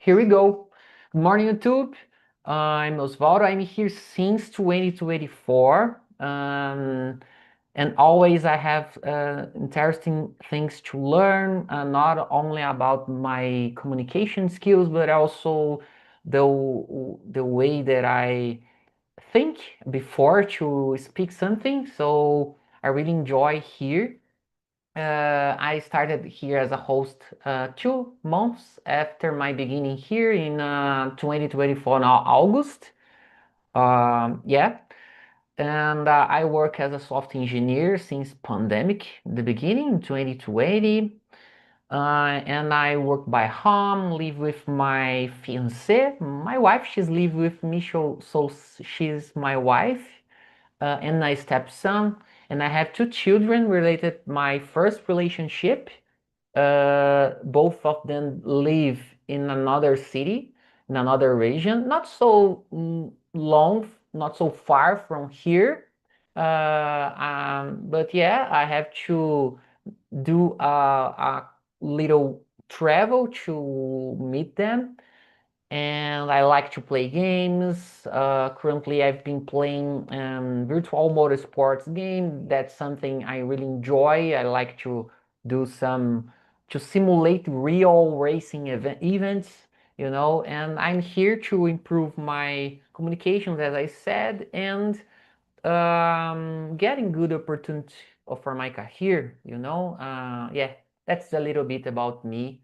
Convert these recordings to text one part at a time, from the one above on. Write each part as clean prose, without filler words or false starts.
Here we go. Good morning, YouTube. I'm Osvaldo. I'm here since 2024. And always I have interesting things to learn, not only about my communication skills, but also the way that I think before to speak something. So I really enjoy here. I started here as a host 2 months after my beginning here in 2024 now August. Yeah, and I work as a software engineer since pandemic, the beginning in 2020. And I work by home, live with my fiancée, my wife. She's live with me, so she's my wife and my stepson. And I have 2 children related my first relationship. Both of them live in another city, in another region, not so long, not so far from here. But yeah, I have to do a little travel to meet them, and I like to play games. Currently, I've been playing virtual motorsports game. That's something I really enjoy. I like to do some to simulate real racing events, and I'm here to improve my communications, as I said, and getting good opportunity for my career. Yeah, that's a little bit about me.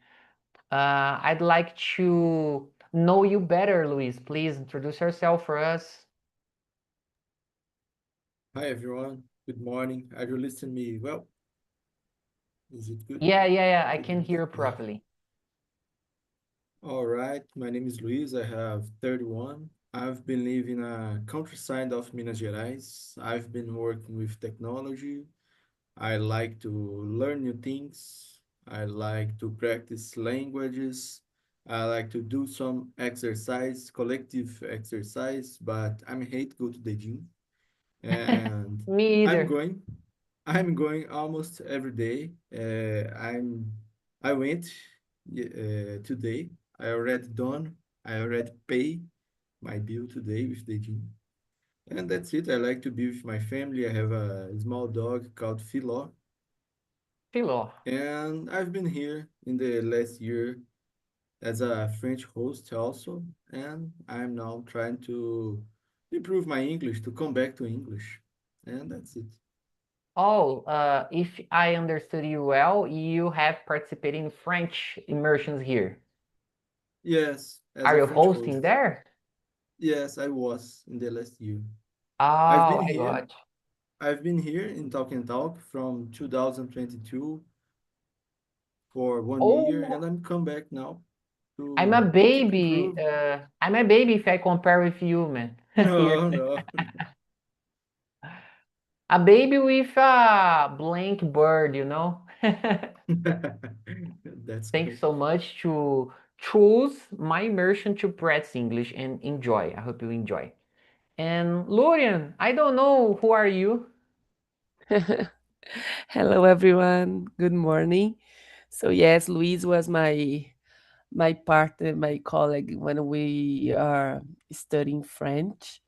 I'd like to know you better, Luis. Please introduce yourself for us. Hi everyone. Good morning. Are you listening me well? Is it good? Yeah. I Good can news. hear properly. All right. My name is Luis. I have 31. I've been living a countryside of Minas Gerais. I've been working with technology. I like to learn new things. I like to practice languages. I like to do some exercise, collective exercise, but I hate go to the gym. And Me I'm either. going I'm going almost every day. I went today. I already done. I already pay my bill today with the gym. And that's it. I like to be with my family. I have a small dog called Philo. Philo. And I've been here in the last year as a French host also. And I'm now trying to improve my English, to come back to English. And that's it. Oh, if I understood you well, you have participated in French immersions here. Yes, as Are a you French hosting host. there? Yes, I was in the last year. I've Oh, been I here. got you. I've been here in Talk and Talk from 2022 for 1 year, and Oh, I'm come back now I'm a to keep baby. improve. I'm a baby if I compare with you, man. You're No, no. a baby with a blank bird. That's Thanks great. so much to choose my immersion to practice English and enjoy. I hope you enjoy. And Lorian, I don't know who are you. Hello, everyone. Good morning. So yes, Luis was my partner, my colleague when we are studying French,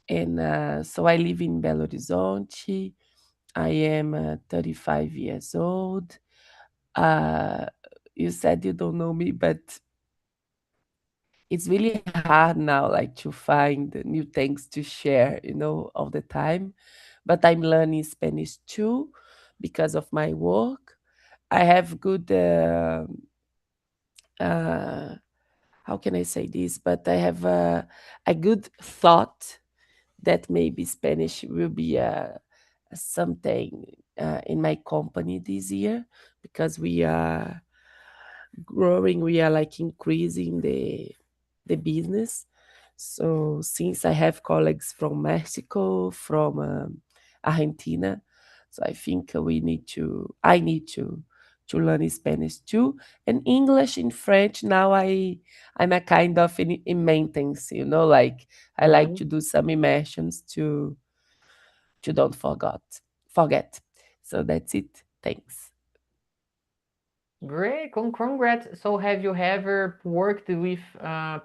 and so I live in Belo Horizonte. I am 35 years old. Uh, you said you don't know me, but it's really hard now, like to find new things to share, all the time. But I'm learning Spanish too because of my work. I have good, uh, how can I say this? But I have a good thought that maybe Spanish will be something in my company this year because we are growing, we are like increasing the business. So since I have colleagues from Mexico, from Argentina, so I think I need to learn Spanish too, and English and French. Now I'm a kind of in maintenance, like I like Mhm. to do some immersions to don't forget. So that's it. Thanks. Great, congrats. So have you ever worked with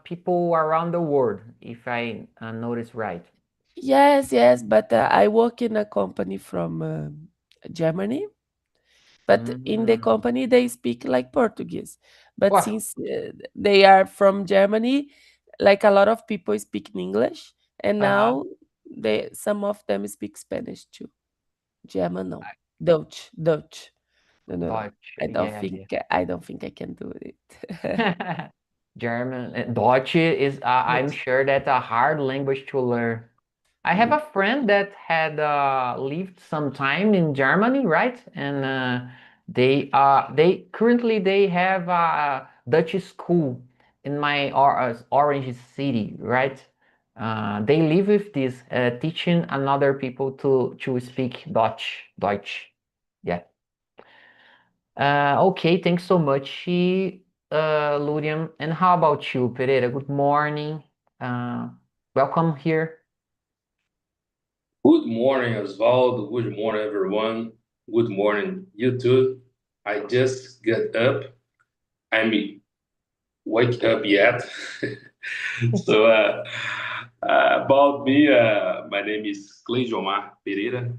people around the world, if I notice right? Yes, but I work in a company from Germany, but in the Mm. company they speak like Portuguese. But Wow. since they are from Germany, like a lot of people speak in English, and Uh-huh. now some of them speak Spanish too. German no, Dutch. No. Dutch, yeah, yeah. I don't think I can do it. German, Dutch is, I'm Dutch. sure that's a hard language to learn. I have Mm. a friend that had lived some time in Germany, right? And they currently they have a Dutch school in my Orange City, right? They live with this, teaching another people to speak Dutch. Yeah. Okay, thanks so much, Lurian. And how about you, Pereira? Good morning. Uh, welcome here. Good morning, Osvaldo. Good morning, everyone. Good morning, you too. I just get up. I'm wake up yet. So, about me, my name is Cleijomar Pereira,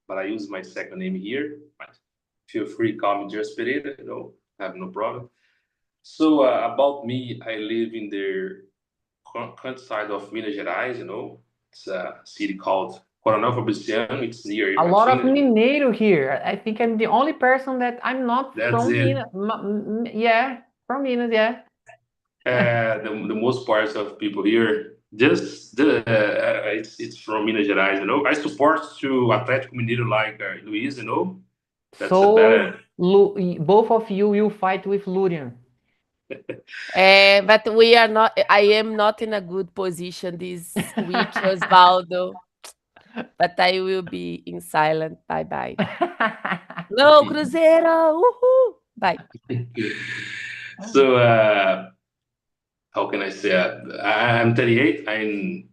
but I use my second name here. But feel free to call me just Pereira. No, have no problem. So, about me, I live in the countryside of Minas Gerais. It's a city called Coronel Fabriciano. It's near A lot of Imagina. Mineiro here. I think I'm the only person that I'm not That's from it. Minas. Yeah, from Minas, yeah. The most parts of people here, just it's from Minas Gerais. I support to Atlético Mineiro like Luiz. That's a So, better. both of you will fight with Lurian. But we are not. I am not in a good position this week, Osvaldo. But I will be in silent. Bye bye. No, Okay. Cruzeiro! Uhul! Bye. So how can I say? I'm 38. I'm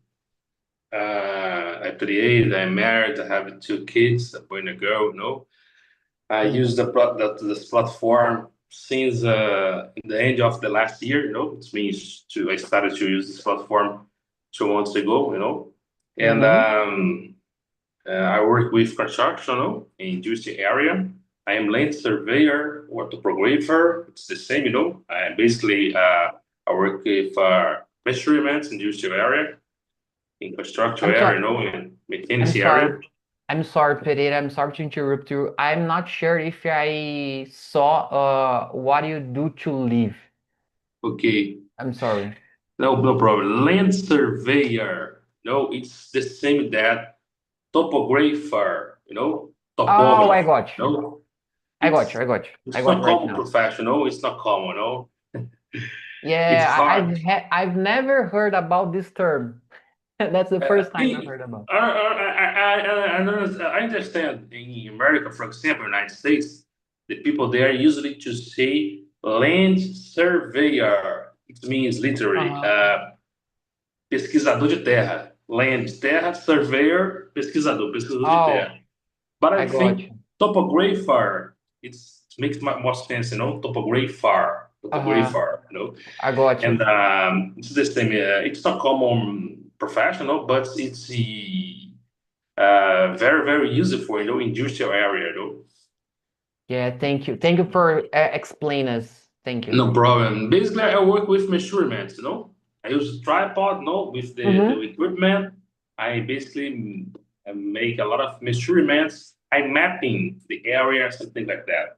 38. I'm married. I have two kids, a boy and a girl. I Mm. use this platform since in the end of the last year. It means I started to use this platform 2 months ago. And Mm-hmm. I work with construction, in industry area. I am land surveyor or topographer. It's the same. I basically I work with measurements industrial area, in construction I'm sorry. area, in I'm maintenance sorry. area. I'm sorry, Pereira. I'm sorry to interrupt you. I'm not sure if I saw what you do to live. Okay. I'm sorry. No problem. Land surveyor. No, it's the same that topographer. Oh, I Topographer. got you. No, I got you. it's I got you. I it's got you not right common now. professional. It's not common. No, it's Yeah, hard. I've never heard about this term. That's the first time I heard about. I understand in America, for example, United States, the people there usually to say land surveyor. It means literally Uh-huh. pesquisador de terra. Land, terra, surveyor, pesquisador de Oh, terra. But I I got think you. topographer, it makes more sense, topographer, Uh-huh. I got And you. it's the same. It's not common professional, but it's very, very useful, industrial area, Yeah, thank you. Thank you for explaining us. Thank you. No problem. Basically, I work with measurements, I use a tripod, with the Mm-hmm. equipment. I basically make a lot of measurements. I'm mapping the area, something like that.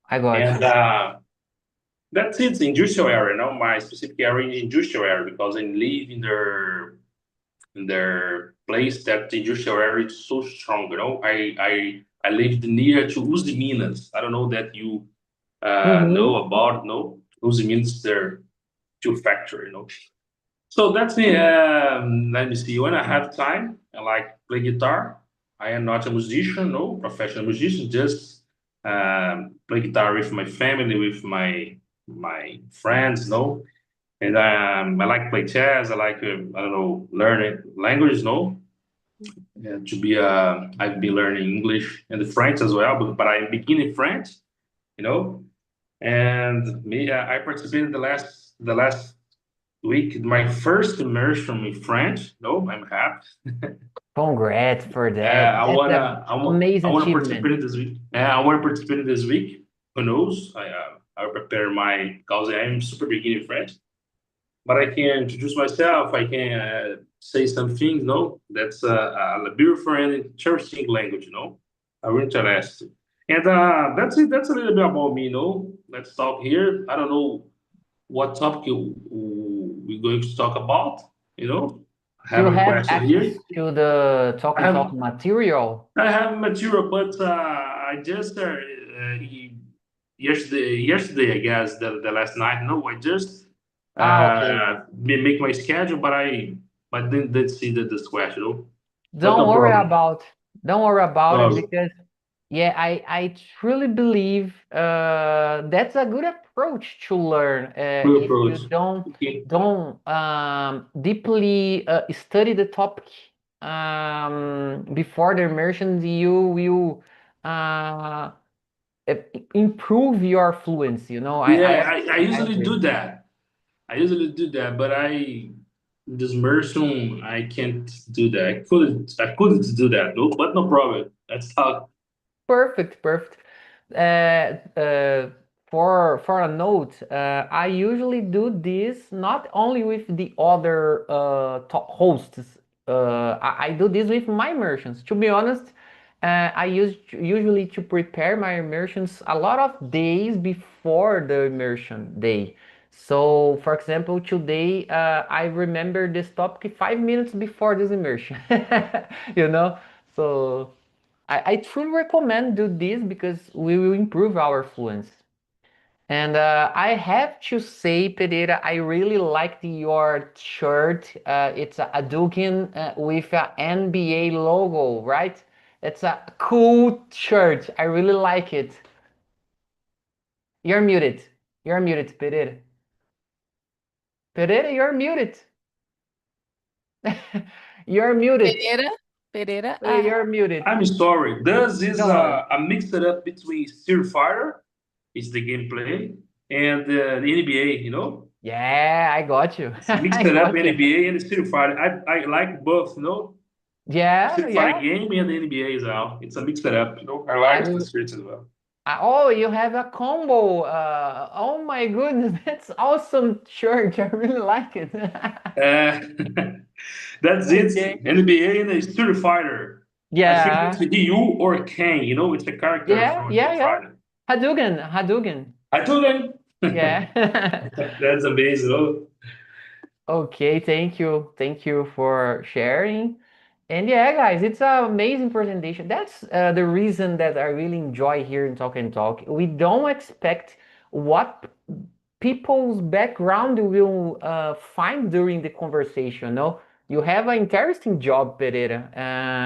I got And you. that's it, the industrial area, my specific area is industrial area because I live in their place that the industrial area is so strong, I lived near to Usiminas. I don't know that you know Mm-hmm. about, Usiminas, their two factory, So that's me. Let me see. When I have time, I like play guitar. I am not a musician, no professional musician. Just play guitar with my family, with my friends, And I like play chess. I like I don't know learning language, to be I've been learning English and the French as well, but I'm beginning French, you know. And me, I participated the last week, my first immersion in French. No, I'm happy. Congrats for that. I That's an I amazing wanna achievement. participate this week. I wanna participate this week. Who knows? I prepare my because I'm super beginner in French, but I can introduce myself. I can say some things. No, that's a beautiful and interesting language. You know, I'm interested. And that's it. That's a little bit about me. No, let's talk here. I don't know what topic we're going to talk about. You know, I Do have you a have question here. access to the Talk I and Talk have material? I have material, but I just yesterday I guess the last night. No, I just Okay. make my schedule, but didn't see this question. No? But Don't no worry problem. about don't worry about it Oh, because yeah, I truly believe that's a good approach to learn. good If you approach. don't Okay. don't deeply study the topic before the immersion, you will uh, improve your fluency. You know, Yeah, I I usually agree. do that. I usually do that, but this immersion I can't do that. I couldn't do that. No, but no problem. Let's talk. Perfect, perfect. For a note, I usually do this not only with the other top hosts. I do this with my immersions. To be honest, I usually to prepare my immersions a lot of days before the immersion day. So, for example, today I remember this topic 5 minutes before this immersion. You know, so. I truly recommend do this because we will improve our fluency. And I have to say, Pereira, I really liked your shirt. It's a Hadouken with a NBA logo, right? It's a cool shirt. I really like it. You're muted. You're muted, Pereira. Pereira, you're muted. You're muted. Pereira, You're muted. I'm sorry. This is Don't worry. a mix it up between Street Fighter, is the gameplay, and the NBA. You know, Yeah, I got you. it's mixed I it up got you. NBA and Street Fighter. I like both. You know, Yeah, Street Fighter yeah. game and the NBA as well. It's a mixed it up. You know, I I like the will. streets as well. Oh, you have a combo. Oh my goodness, that's awesome shirt. I really like it. Uh, that's it. Okay. NBA and the Street Fighter. I think it's Yeah. Ryu or Ken. You know, it's a character Yeah, from yeah, Street yeah. Fighter. Hadouken, Hadouken. I told him. Yeah. That's amazing. Oh. Okay, thank you. Thank you for sharing. And yeah, guys, it's an amazing presentation. That's the reason that I really enjoy here in Talk and Talk. We don't expect what people's background will find during the conversation. No, you have an interesting job, Pereira.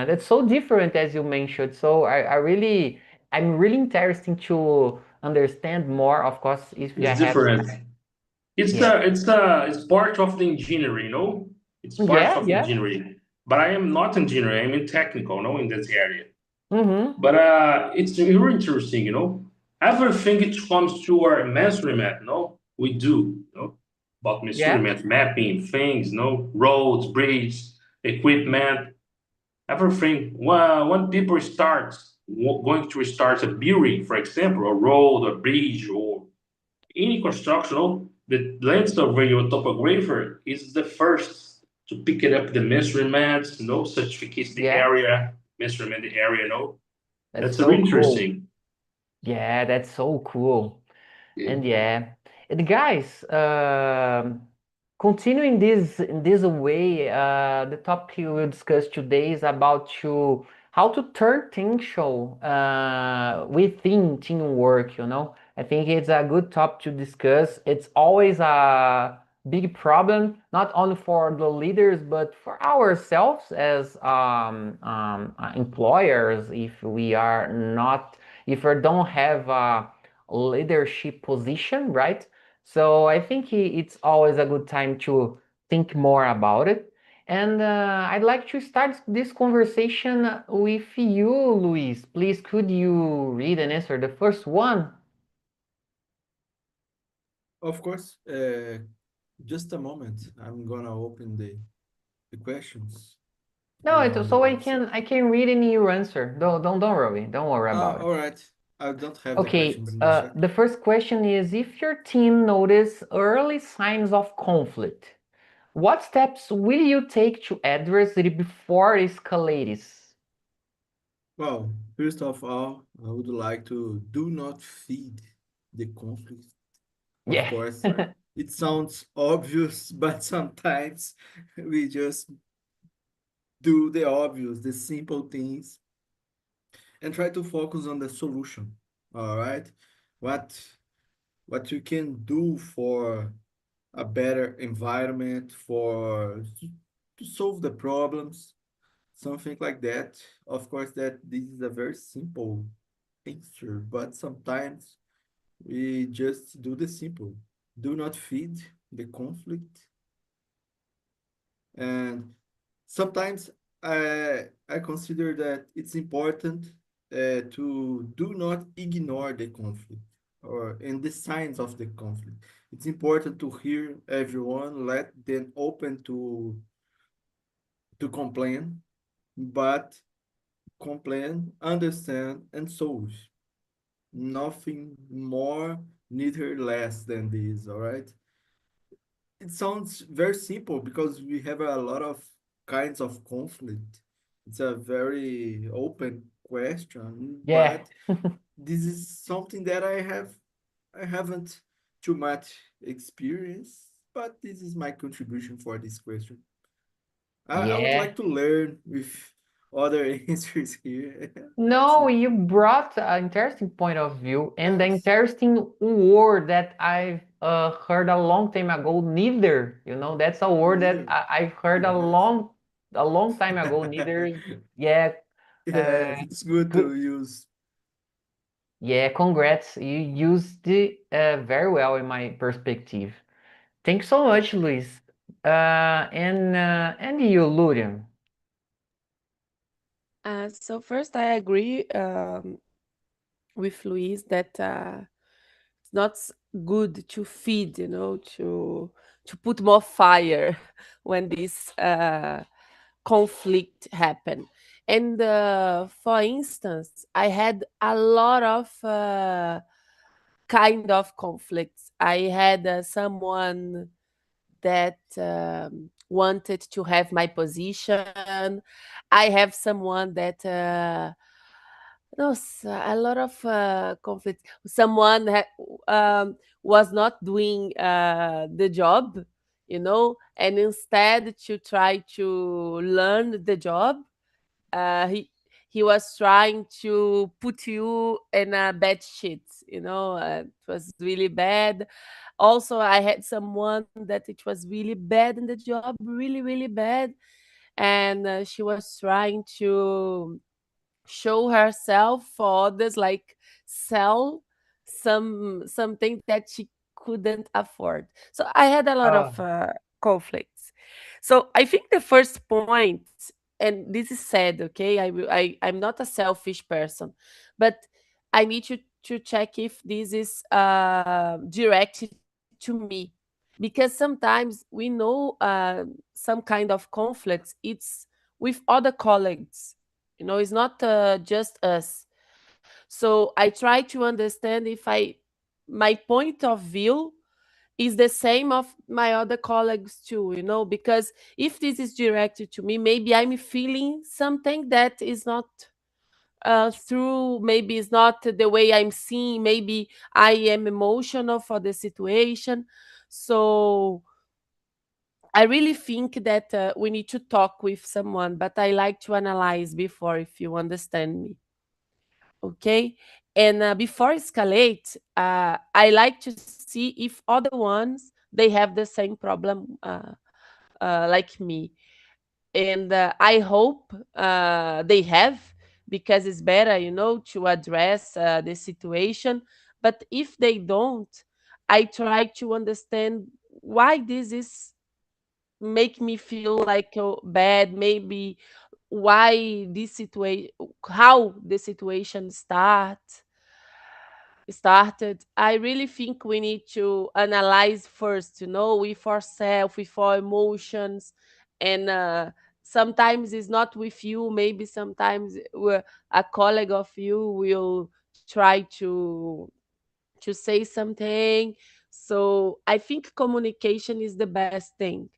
That's so different as you mentioned. So I'm really interested to understand more. Of course, if It's I have, different. yeah, It's part of the engineering, you know? It's part yeah, of yeah. engineering. But I am not engineer, I'm in technical, no, in this area. Mm-hmm. But it's very interesting, you know. Everything it comes to our measurement, no, we do, you know, about Yeah, measurement, mapping, things, no, roads, bridges, equipment, everything. Well, when people start going to start a building, for example, a road, a bridge, or any construction, the land surveyor or topographer is the first to pick it up the measurements, certificates the yeah. area, measurement the area, That's That's very so cool. interesting. Yeah, that's so cool. Yeah. And yeah, and guys, continuing this in this way, the topic we will discuss today is about to how to turn things show within teamwork. You know, I think it's a good topic to discuss. It's always a big problem, not only for the leaders but for ourselves as employers. If we are not, if we don't have leadership position, right? So I think it's always a good time to think more about it. And I'd like to start this conversation with you, Luis. Please, could you read and answer the first one? Of course, just a moment. I'm gonna open the questions. No, On the so website. I can read any your answer. Don't worry. Don't worry about it. All right. I don't have the question, Okay, but let's check. the first question is if your team notice early signs of conflict, what steps will you take to address it before it escalates? Well, first of all, I would like to do not feed the conflict. Of Yeah. course, it sounds obvious, but sometimes we just do the obvious, the simple things, and try to focus on the solution. All right. What what you can do for a better environment for to solve the problems, something like that. Of course, that this is a very simple answer, but sometimes we just do the simple. Do not feed the conflict, and sometimes I consider that it's important to do not ignore the conflict or in the signs of the conflict. It's important to hear everyone, let them open to complain, but complain, understand, and solve. Nothing more, neither less than this, all right? It sounds very simple because we have a lot of kinds of conflict. It's a very open question, Yeah. but this is something that I haven't too much experience, but this is my contribution for this question. I would Yeah. like to learn with other answers here. Let's No, see. you brought an interesting point of view, and the Yes, interesting word that I've heard a long time ago, neither. That's a word that neither. I've heard Yes. a long time ago. Neither. Yeah. Uh, Yes, it's good good. to use. Yeah. Congrats. You used it very well in my perspective. Thanks so much, Luis. And you, Lurian. So first, I agree with Luis that it's not good to feed, to put more fire when this conflict happen. And for instance, I had a lot of kind of conflicts. I had someone that wanted to have my position. I have someone that no, a lot of conflicts. Someone was not doing the job, and instead to try to learn the job, uh, he he was trying to put you in a bad shit. It was really bad. Also, I had someone that it was really bad in the job, really really bad, and she was trying to show herself for others, like sell something that she couldn't afford. So I had a lot of Oh, conflicts. So I think the first point, and this is sad, okay, I'm not a selfish person, but I need to check if this is directed to me, because sometimes we know some kind of conflicts, it's with other colleagues, it's not just us. So I try to understand if my point of view is the same of my other colleagues too, because if this is directed to me, maybe I'm feeling something that is not through, maybe it's not the way I'm seeing, maybe I am emotional for the situation. So I really think that we need to talk with someone, but I like to analyze before, if you understand me. Okay. And before escalate, I like to see if other ones they have the same problem like me. And I hope they have, because it's better, to address the situation. But if they don't, I try to understand why this is make me feel like bad, maybe why this situation, how the situation start. started, I really think we need to analyze first, with ourselves, with our emotions, and sometimes it's not with you. Maybe sometimes a colleague of you will try to say something. So I think communication is the best thing.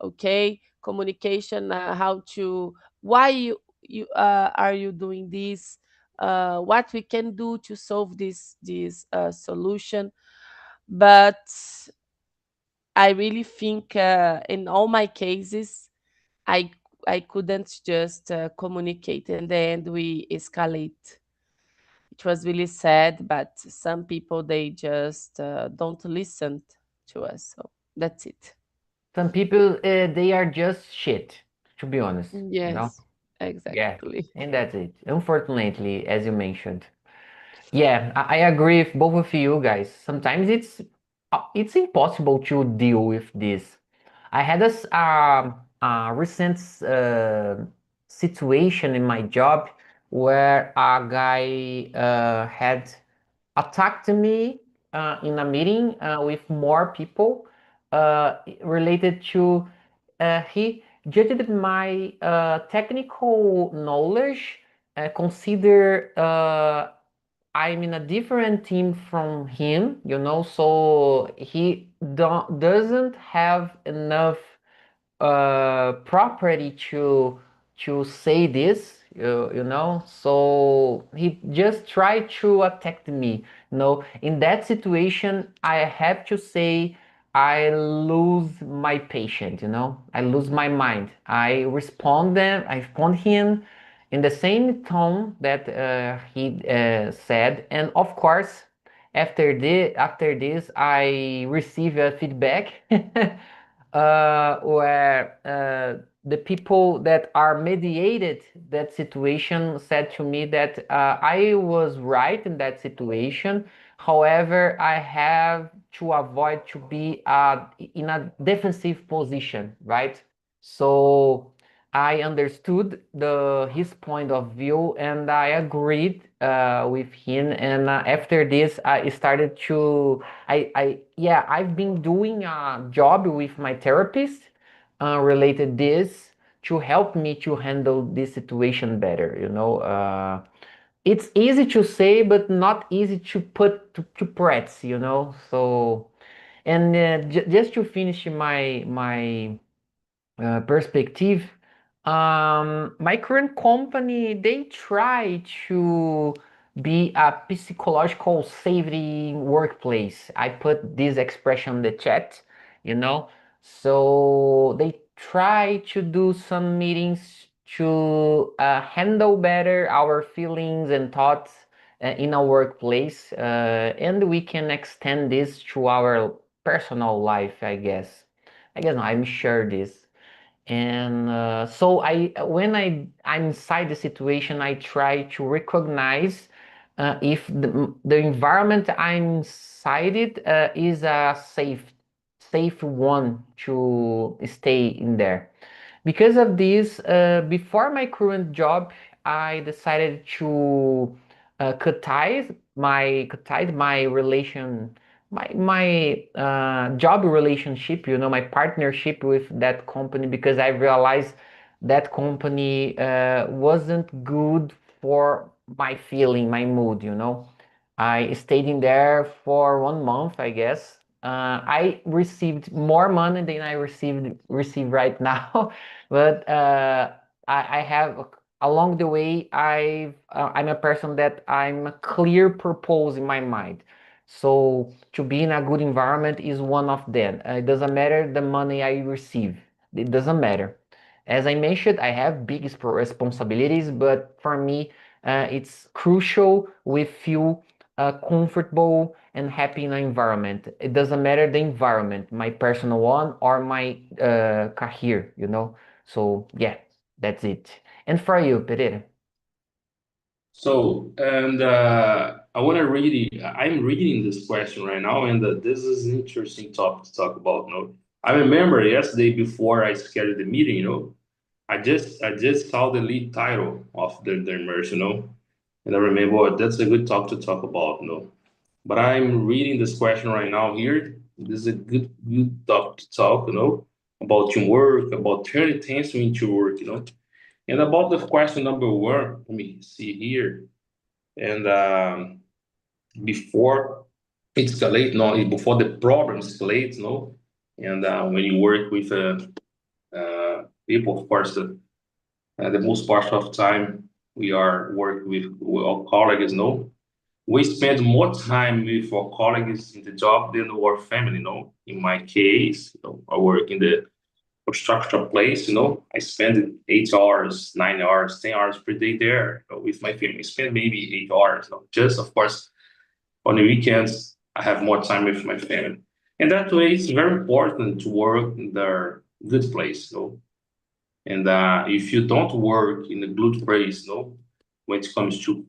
Okay, communication, how to, why you are you doing this, what we can do to solve this solution. But I really think, in all my cases, i I couldn't just communicate, and then we escalate. It was really sad, but some people, they just don't listen to us. So that's it. Some people, they are just shit, to be honest, you know? Yes, Yeah, exactly. and that's it. Unfortunately, as you mentioned. Yeah, I agree with both of you guys. Sometimes it's impossible to deal with this. I had a recent situation in my job where a guy had attacked me in a meeting with more people related to he judged my technical knowledge, consider I'm in a different team from him, so he doesn't have enough property to say this, so he just tried to attack me. In that situation, I have to say I lose my patience, I lose my mind. I respond him in the same tone that he said, and of course after this I receive a feedback where the people that are mediated that situation said to me that I was right in that situation. However, I have to avoid to be in a defensive position, right? So I understood his point of view and I agreed with him. And after this, I started to yeah, I've been doing a job with my therapist related this to help me to handle this situation better. It's easy to say, but not easy to put to practice. So, and just to finish my perspective, my current company, they try to be a psychological safety workplace. I put this expression in the chat, you know. So they try to do some meetings to handle better our feelings and thoughts in a workplace, and we can extend this to our personal life, I guess. No, I'm sure this. And so when I'm inside the situation, I try to recognize if the environment I'm inside it is a safe one to stay in there. Because of this, before my current job, I decided to cut ties my relation, my job relationship, my partnership with that company, because I realized that company wasn't good for my feeling, my mood. I stayed in there for 1 month, I guess. I received more money than I receive right now, but I have along the way I'm a person that I'm a clear purpose in my mind. So to be in a good environment is one of them. It doesn't matter the money I receive. It doesn't matter. As I mentioned, I have big responsibilities, but for me, it's crucial we feel comfortable and happy in an environment. It doesn't matter the environment, my personal one or my career. So yeah, that's it. And for you, Pereira? So, and I want to read it. I'm reading this question right now, and this is an interesting topic to talk about. I remember yesterday before I scheduled the meeting. I just saw the lead title of the immersion. And I remember, that's a good talk to talk about. But I'm reading this question right now here. This is a good topic to talk, about teamwork, about turning attention into work, And about the question number one, let me see here. And before it escalates, no, before the problem escalates, no. And when you work with people, of course, the most part of time we are working with our colleagues, no. We spend more time with our colleagues in the job than our family, In my case, I work in the construction place, I spend 8 hours, 9 hours, 10 hours per day there, with my family. I spend maybe 8 hours, just of course on the weekends I have more time with my family. And that way it's very important to work in the good place, And if you don't work in a good place, when it comes to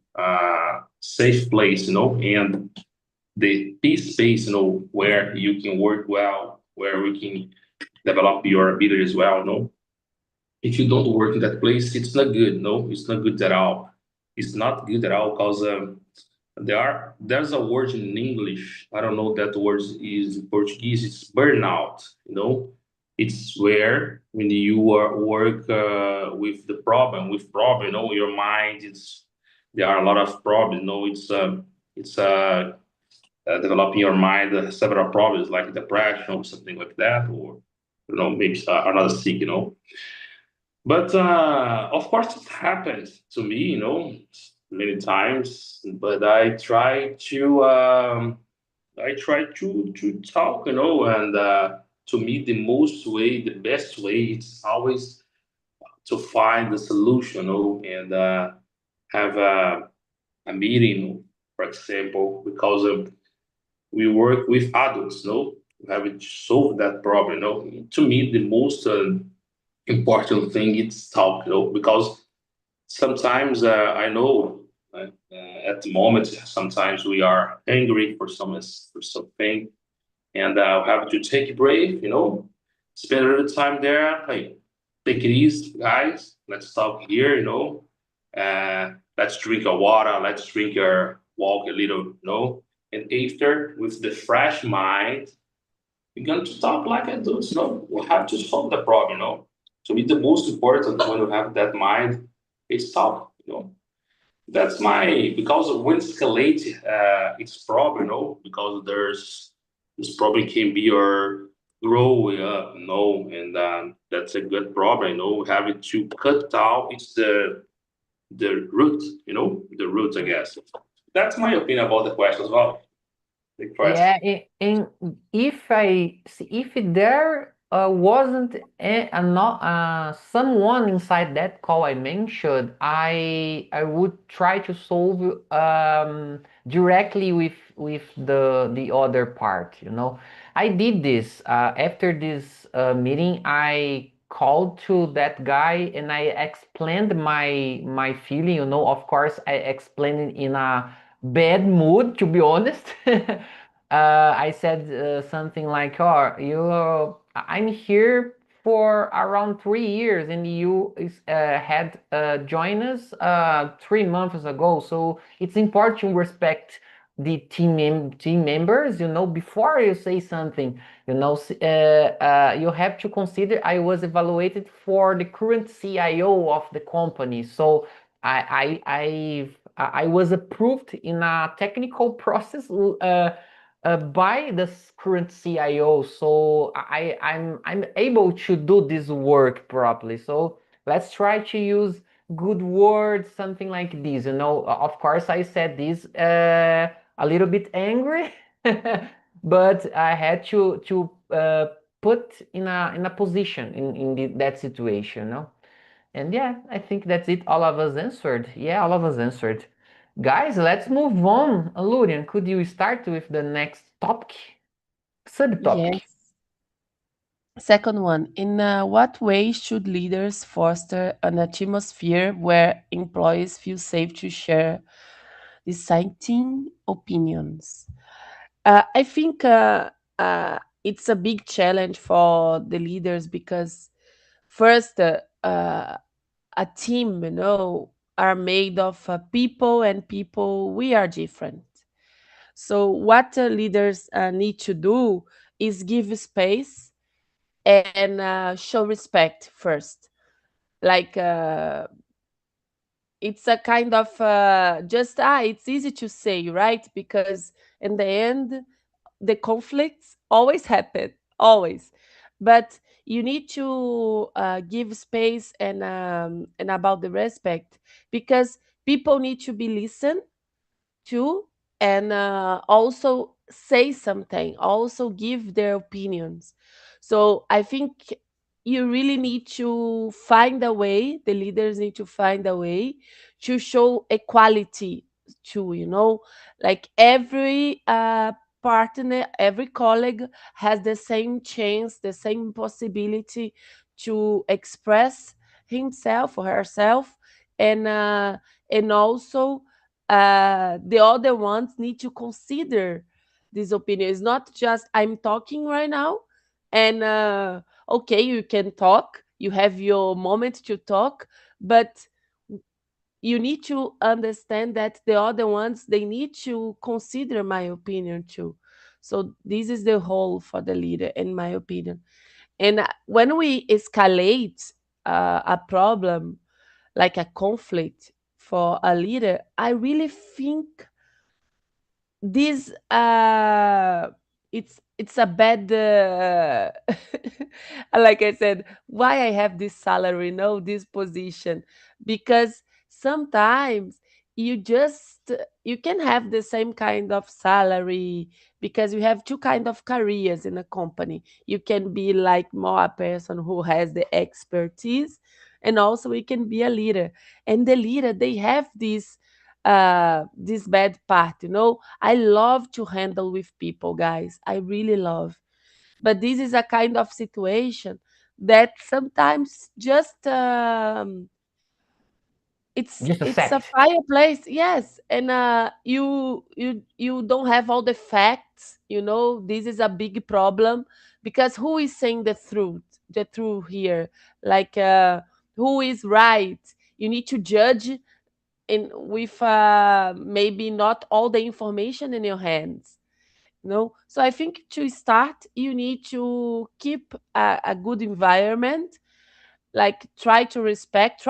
safe place, and the peace space, where you can work well, where we can develop your ability as well, If you don't work in that place, it's not good, it's not good at all. It's not good at all because there's a word in English. I don't know that word is in Portuguese. It's burnout. It's where when you are work with the problem, your mind. There are a lot of problems. It's developing your mind several problems like depression or something like that, or maybe another sick. But of course, it happens to me, many times. But I try to talk, and to me, the best way, it's always to find the solution, and have a meeting, for example, because we work with adults, we have to solve that problem. To me, the most important thing is talk, because sometimes I know at the moment sometimes we are angry for something, and have to take a break, spend a little time there. Hey, take it easy, guys. Let's talk here, let's drink a water, let's drink or walk a little, and after with the fresh mind, we're going to talk like adults, we have to solve the problem, To me, the most important when you have that mind is talk, That's my, because when escalate, it's problem, because this problem can be your growing up, and that's a good problem, having to cut out, it's the root, the root, I guess. That's my opinion about the question as well. The question. Yeah, and if there wasn't not someone inside that call I mentioned, I would try to solve directly with the other part. I did this after this meeting. I called to that guy and I explained my feeling. Of course, I explained it in a bad mood, to be honest. I said something like, "Oh, I'm here for around 3 years, and you had joined us 3 months ago. So it's important to respect the team members. Before you say something, you have to consider I was evaluated for the current CIO of the company. So I was approved in a technical process by the current CIO, so I'm able to do this work properly. So let's try to use good words, something like this. Of course, I said this a little bit angry, but I had to put in a position in that situation. And yeah, I think that's it. All of us answered. Yeah, all of us answered. Guys, let's move on. Lurian, could you start with the next topic? Subtopic. Yes. Second one, in what way should leaders foster an atmosphere where employees feel safe to share dissenting opinions? I think it's a big challenge for the leaders because first, a team, are made of people, and people, we are different. So what leaders need to do is give space and show respect first. Like it's a kind of it's easy to say, right? Because in the end, the conflicts always happen, always. But you need to give space and about the respect, because people need to be listened to, and also say something, also give their opinions. So I think you really need to find a way, the leaders need to find a way to show equality too, like every partner, every colleague has the same chance, the same possibility to express himself or herself, and also the other ones need to consider this opinion. It's not just I'm talking right now, and okay, you can talk, you have your moment to talk, but you need to understand that the other ones, they need to consider my opinion too. So this is the whole for the leader, in my opinion. And when we escalate a problem, like a conflict, for a leader, I really think this it's a bad like I said, why I have this salary, no, this position, because sometimes you just you can have the same kind of salary, because you have two kind of careers in a company. You can be like more a person who has the expertise, and also you can be a leader. And the leader, they have this bad part, I love to handle with people, guys, I really love. But this is a kind of situation that sometimes just Just it's a accept. fireplace, yes, and you don't have all the facts, this is a big problem, because who is saying the truth here, like who is right? You need to judge in with maybe not all the information in your hands, so I think to start you need to keep a good environment, like respect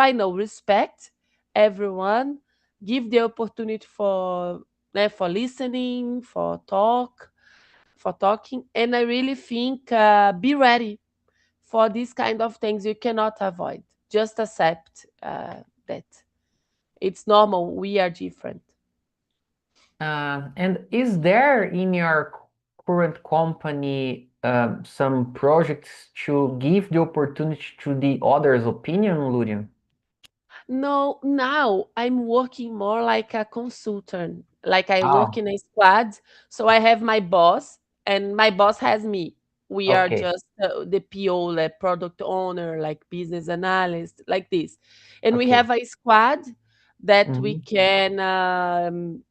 everyone, give the opportunity for listening, for talking. And I really think be ready for these kind of things. You cannot avoid, just accept that it's normal, we are different. And is there in your current company some projects to give the opportunity to the others' opinion, Lurian? No, now I'm working more like a consultant. Like I work Oh, in a squad, so I have my boss, and my boss has me. We are okay, just the PO, like product owner, like business analyst, like this. And we okay. have a squad that we Mm-hmm. can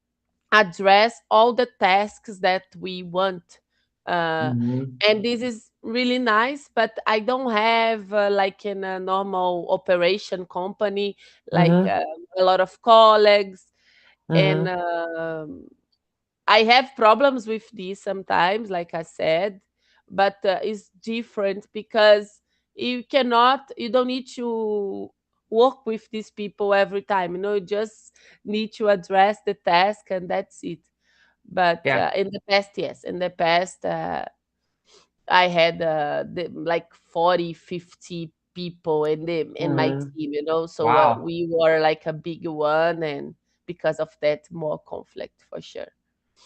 address all the tasks that we want. Uh, Mm-hmm. and this is really nice, but I don't have like in a normal operation company, like Mm-hmm. a lot of colleagues. And Mm-hmm. I have problems with this sometimes, like I said, but it's different because you don't need to work with these people every time. You just need to address the task and that's it. But Yeah. in the past, yes, in the past, I had like 40, 50 people in my Mm-hmm. team, so Wow. we were like a big one, and because of that, more conflict for sure.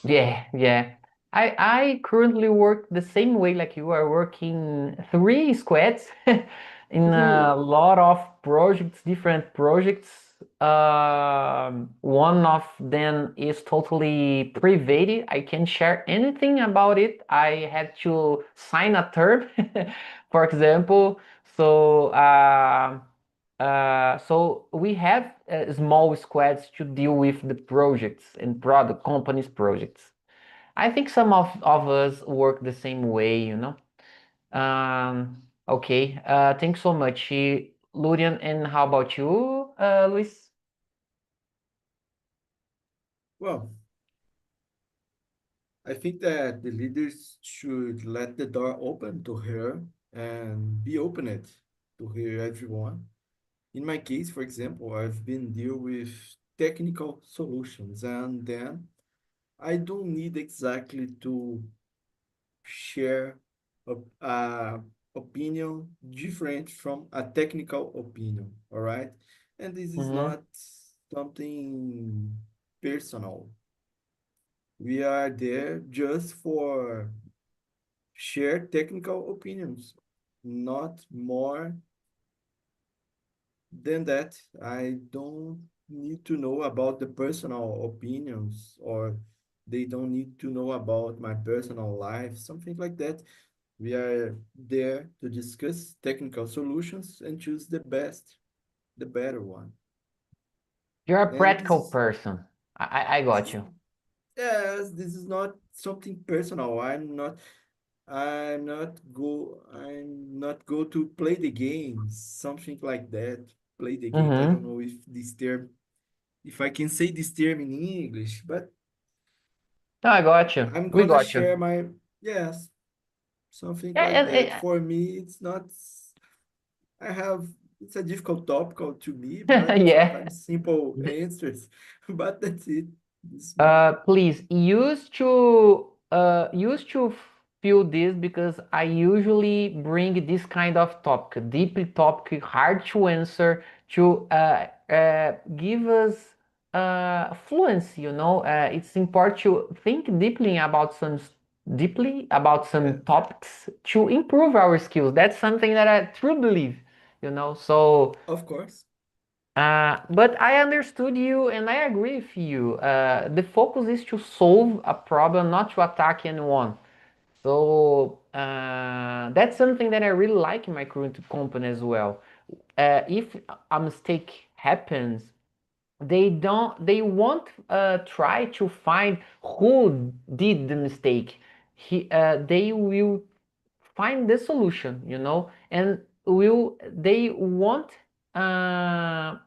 Yeah, yeah. I currently work the same way like you are working three squads in Mhm. a lot of projects, different projects. One of them is totally private. I can't share anything about it. I had to sign a term, for example. So we have small squads to deal with the projects and product companies projects. I think some of us work the same way. Okay. Thanks so much, Lurian. And how about you, Luis? Well, I think that the leaders should let the door open to her and be open to hear everyone. In my case, for example, I've been deal with technical solutions, and then I don't need exactly to share a opinion different from a technical opinion, all right? And this is Mm-hmm. not something personal. We are there just for share technical opinions, not more than that. I don't need to know about the personal opinions, or they don't need to know about my personal life, something like that. We are there to discuss technical solutions and choose the best, the better one. You're a And this practical is person. I this got is you. yes, this is not something personal. I'm not go to play the games, something like that. Play the games. I don't Mm-hmm. know if I can say this term in English, but No, I got you. I'm We gonna got you. share my, yes, something Yeah, like and that. For me, it's not, I have, it's a difficult topic to me, but yeah. sometimes simple answers, but that's it. It's me. Please use to feel this because I usually bring this kind of topic, deeply topic, hard to answer, to give us fluency. It's important to think deeply about Yeah, some topics to improve our skills. That's something that I truly believe. So. of course. But I understood you and I agree with you. The focus is to solve a problem, not to attack anyone. So that's something that I really like in my current company as well. If a mistake happens, they won't try to find who did the mistake. They will find the solution, and they won't uh,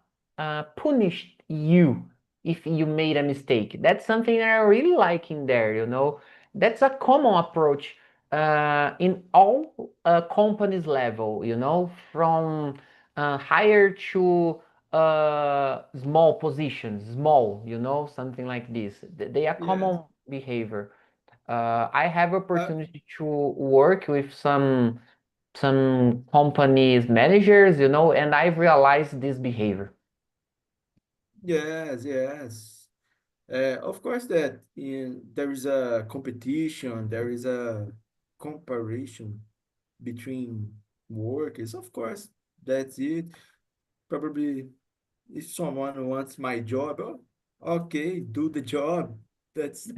punish you if you made a mistake. That's something that I really like in there. That's a common approach in all companies level, from higher to small positions, something like this. They are Yes. common behavior. I have Uh, opportunity to work with some companies managers, and I've realized this behavior. yes, yes. Of course that there is a competition, there is a comparison between workers. Of course, that's it. Probably if someone wants my job, oh, okay, do the job. That's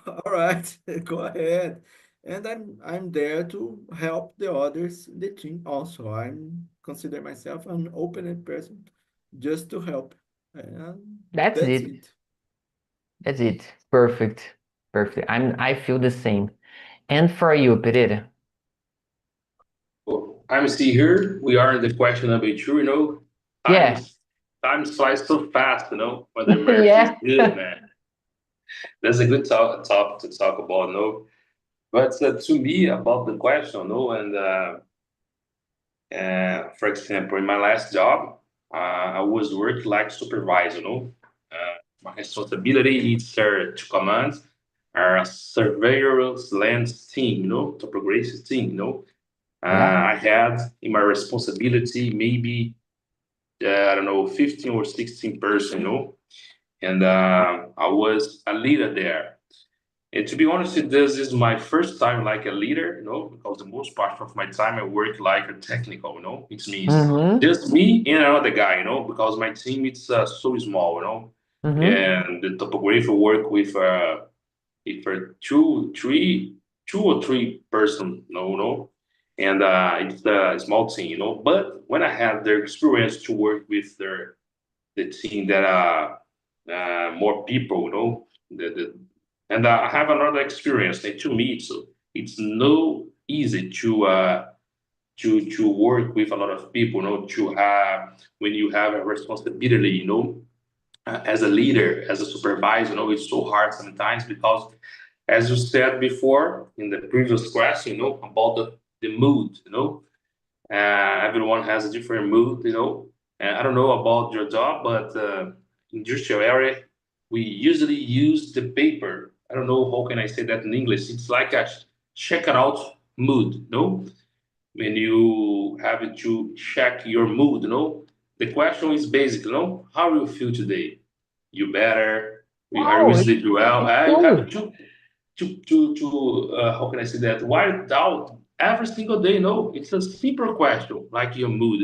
all right. Go ahead. And I'm there to help the others in the team also. I'm consider myself an open person just to help. And That's that's it. it. That's it. Perfect. Perfect. I feel the same. And for you, Pereira? Well, I'm still here. We are in the question number two, Yeah. Time flies so fast, when the immersion is Yeah. good, man. That's a good topic to talk about, But to me, about the question, and for example, in my last job, I was working like supervisor, my responsibility is to command a surveillance lands team, topography team, Yeah. I had in my responsibility maybe I don't know 15 or 16 person, and I was a leader there. And to be honest, this is my first time like a leader, because the most part of my time I work like a technical, It means Mm-hmm. just me and another guy, because my team it's so small, Mm-hmm. and the topography work with if two or three person, and it's a small team, But when I had the experience to work with the team that are more people, and I have another experience. And to me, it's no easy to work with a lot of people, to have when you have a responsibility, as a leader, as a supervisor, it's so hard sometimes because as you said before in the previous question, about the mood, everyone has a different mood, and I don't know about your job, but industrial area, we usually use the paper. I don't know how can I say that in English. It's like a check it out mood, when you have to check your mood, the question is basic, how do you feel today? You better? Are Wow, you sleeping well? it's You have cool. to how can I say that? Write out every single day. It's a simple question, like your mood,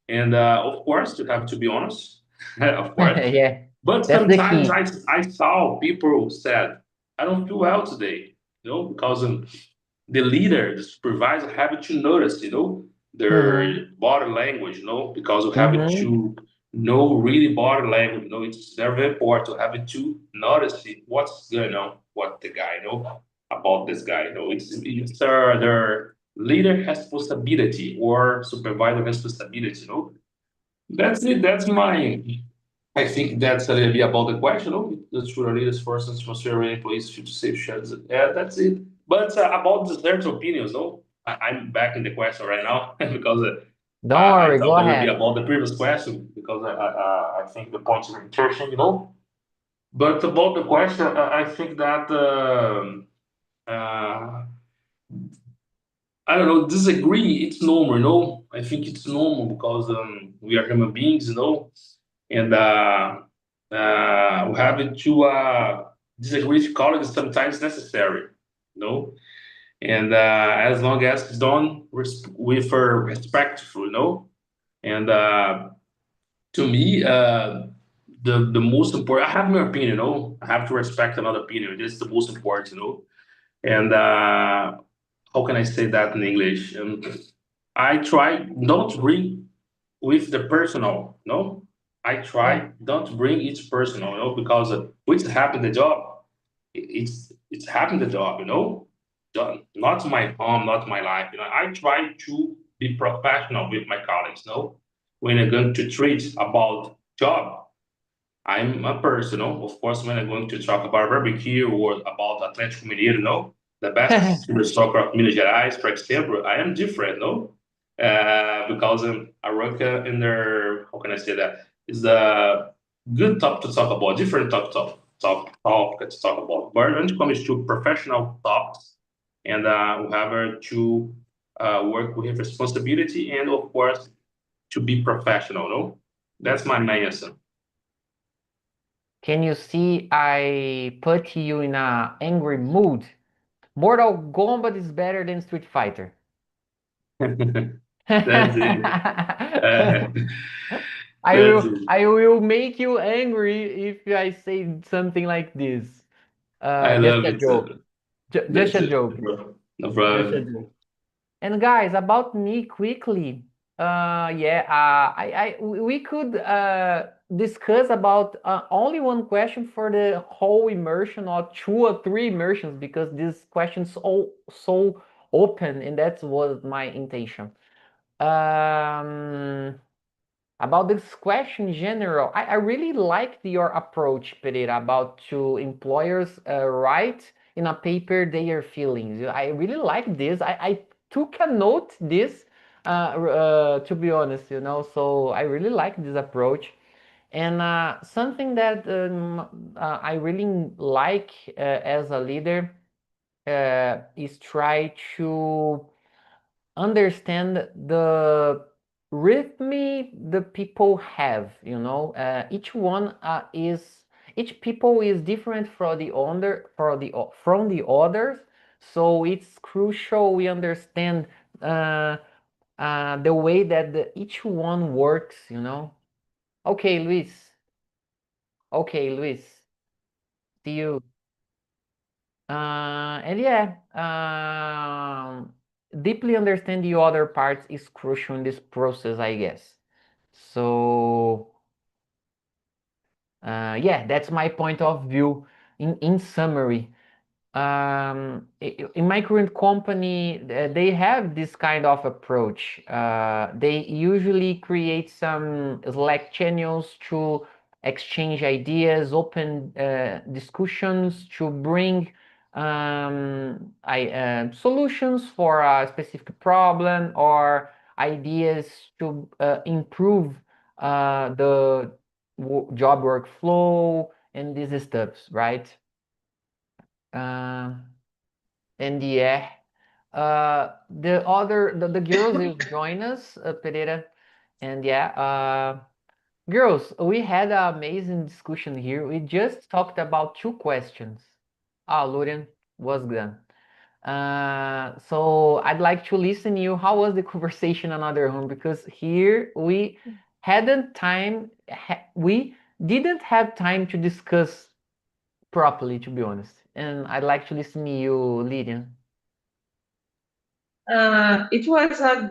and of course you have to be honest, of course. Yeah, But that's the sometimes key. I saw people said, I don't feel well today, because the leader, the supervisor have to notice, Mm-hmm. their body language, because you have Mm-hmm. to know really body language, it's very important to have to notice what's going on, what the guy, about this guy, it's their leader responsibility or supervisor responsibility, That's it. That's my. I think that's a little bit about the question. The true leaders first and transfer employees to safe shelters. Yeah, that's it. But about desert opinions, I'm back in the question right now because Don't I worry, go talked a little bit ahead. about the previous question because I think the point is interesting, But about the question, I think that uh, I don't know, disagree. It's normal, I think it's normal because we are human beings, and we have to disagree with colleagues sometimes necessary, you know, and as long as it's done with respectful, and to me, the most important. I have my opinion, I have to respect another opinion. This is the most important, and how can I say that in English? I try not to bring with the personal, no. I Yeah. try don't bring it personal, because which happened the job. It's happened the job, Not my home, not my life. I try to be professional with my colleagues, when I'm going to treat about job. I'm a person, of course, when I'm going to talk about barbecue or about Atlético Mineiro, the best super soccer of Minas Gerais, for example, I am different, because I work in their, how can I say that? It's a good topic to talk about, different topic to talk about. But when it comes to professional topics, and we have to work with responsibility and, of course, to be professional, That's my main answer. Can you see I put you in a angry mood? Mortal Kombat is better than Street Fighter. That's it. I That's will it. I will make you angry if I say something like this. I Just love a it. joke. Just That's a it. joke. No Just a problem. joke. And guys, about me quickly, yeah, we could discuss about only one question for the whole immersion or two or three immersions because this question's all so open and that was my intention. Um, about this question in general, I really liked your approach, Pereira, about to employers write in a paper their feelings. I really like this. I took a note this, to be honest, so I really like this approach. And something that I really like as a leader is try to understand the rhythm the people have, each people is different from the other from the others, so it's crucial we understand uh, the way that each one works, okay, Luis. Okay, Luis, see you. And yeah, deeply understand the other parts is crucial in this process, I guess. So, yeah, that's my point of view. In summary, in my current company, they have this kind of approach. They usually create some Slack channels to exchange ideas, open discussions, to bring solutions for a specific problem or ideas to improve the job workflow and these stuffs, right? And yeah, the girls will join us, Pereira, and yeah, girls, we had an amazing discussion here. We just talked about 2 questions. Lurian was done. So I'd like to listen to you. How was the conversation in another room? Because here we we didn't have time to discuss properly, to be honest. And I'd like to listen to you, Lydian. It was a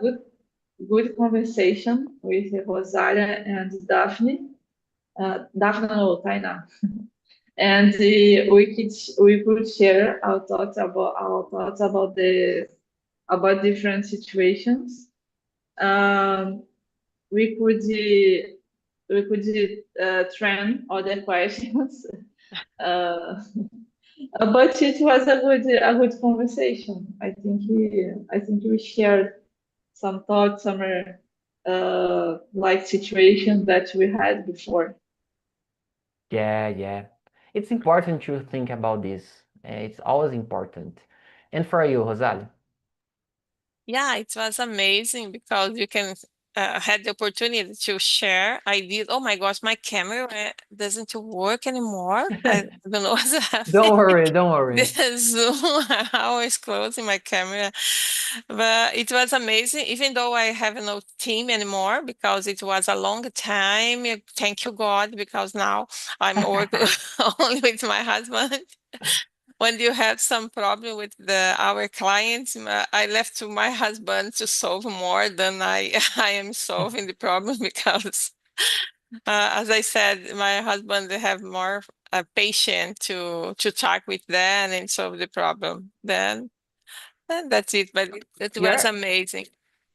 good conversation with Rosalia and Daphne. Daphne, no, Tainá. And we could share our thoughts about different situations. We could train other questions. But it was a good conversation. I think we shared some thoughts, some like situations that we had before. Yeah. It's important to think about this. It's always important. And for you, Rosalia? Yeah, it was amazing because you can had the opportunity to share ideas. Oh my gosh, my camera doesn't work anymore. I don't know what's happening. Don't worry. The Zoom, I always closing my camera. But it was amazing, even though I have no team anymore because it was a long time. Thank you, God, because now I'm working only with my husband. When you have some problem with our clients, I left to my husband to solve more than I am solving the problem because, as I said, my husband have more patience to talk with them and solve the problem. Then that's it. But it was amazing.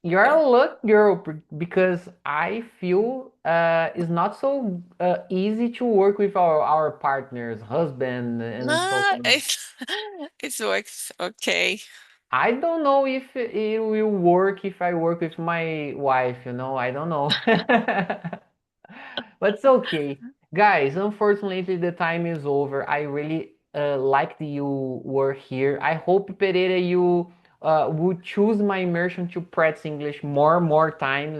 You're a luck girl because I feel it's not so easy to work with our partners, husband, and so No, on. it works okay. I don't know if it will work if I work with my wife, I don't know. But it's okay. Guys, unfortunately, the time is over. I really liked you were here. I hope, Pereira, you would choose my immersion to practice English more times,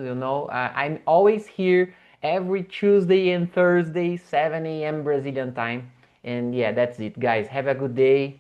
I'm always here every Tuesday and Thursday, 7 a.m. Brazilian time. And yeah, that's it, guys. Have a good day.